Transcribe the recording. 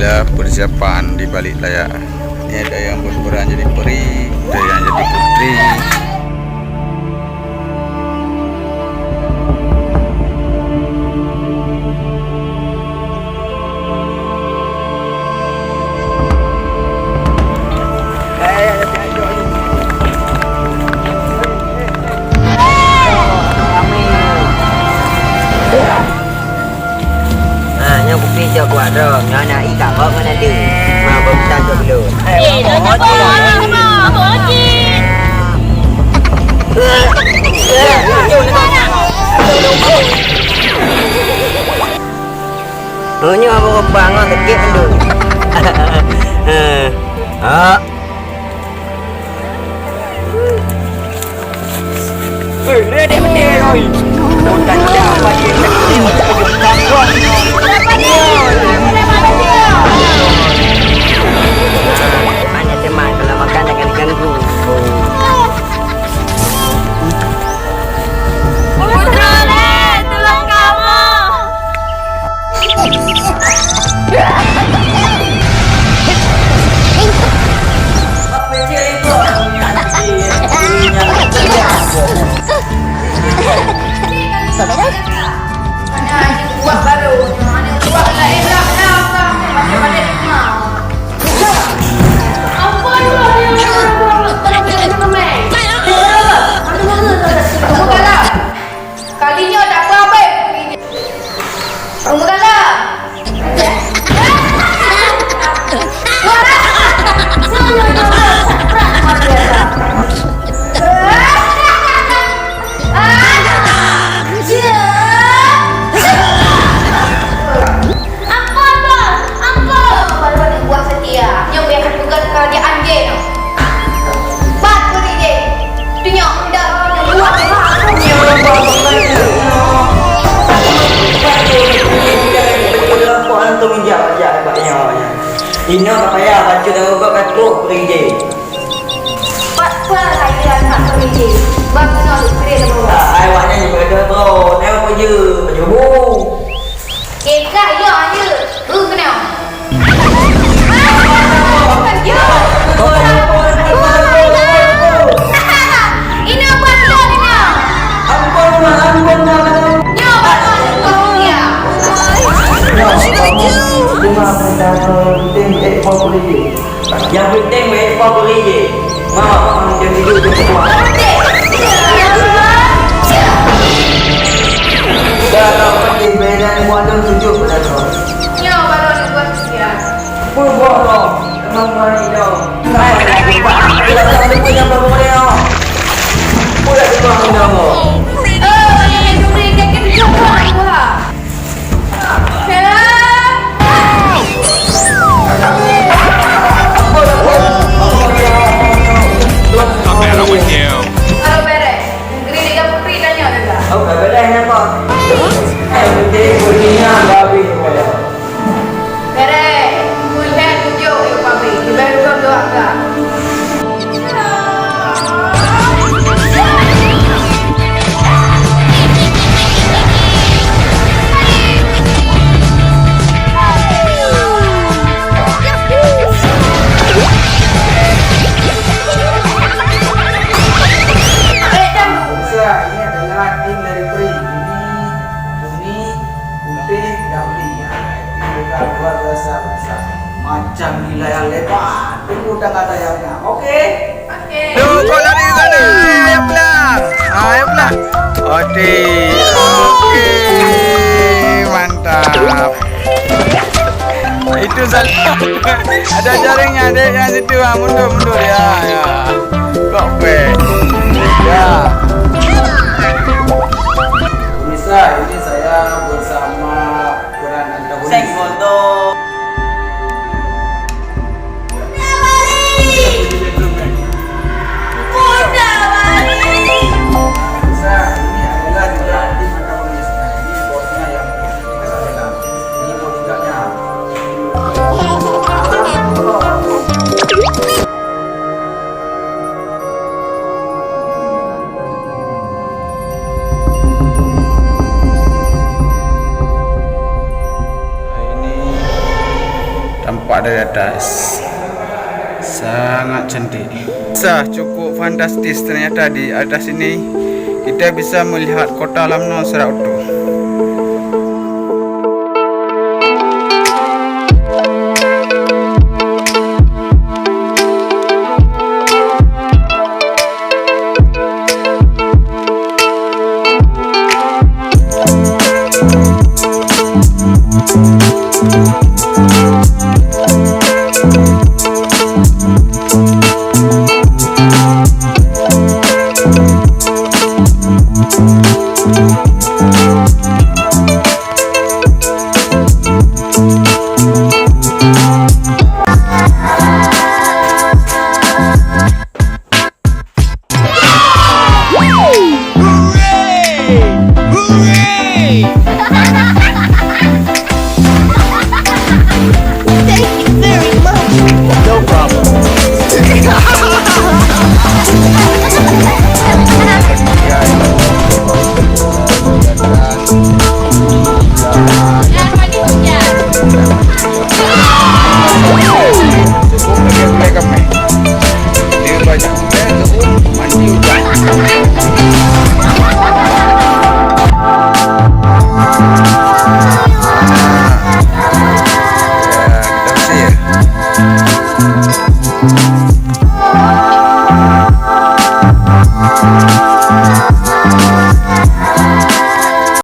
inilah persiapan di balik layar. Ini ada yang berperan jadi peri, ada yang jadi putri. Cho quả rồi nhỏ nào ý cảm ơn anh đi mà bông ta cho lừa chị nó có bò chi nhưng mà bông bang ngon thật kiếp anh được Đây để mình đi rồi Đồn cảnh đảo và chuyện cảnh đi mà chạy được thang quá Mana teman kalau makan dengan ganggu tolong kamu buat baru, mana buat lah elak dah kan, macam-macam rumah. Apa ni? Tolong kita kemai. Mana bukanlah. Kalinya tak apa-apa. Bukanlah. Ini apa ya? Baca dah buat katuk pergi. Apa saya nak pergi? Bang nak pergi sama. Awaknya juga dah bro. Saya apa je? Baju bu. Kekak ya je. Kenapa? Ini apa dah ni? Ampun. Yang penting baik Februari je. Mak jadi dulu semua. Dah penting beran muadam tunjuk pada tu. Ya baru ni buat dia. Buat dah. Memang mari dah. Saya lagi pak. Kita tak ada punya apa-apa dia. Pula di bawah dah. Yang beri kek dia buat. Kalau beres, negeri dia putri tanya ada. Oh, beres apa? Penting bunyinya babi pada. Beres, punya tunjuk yang papi. Baru kau doa tak? Macam wilayah lebar, tunggu dah ada yang okey. Tuh, kau lari ke sana. Ayo pulang. Ayo pulang. Oke, mantap. Itu salah. Ada jaringnya, ada yang situ. Mundur ya. Kok ya. Pemirsa, ini saya bersama peran antagonis. Seng foto. tampak dari atas. Sangat cantik. Cukup fantastis ternyata di atas ini kita bisa melihat kota Lamno secara utuh.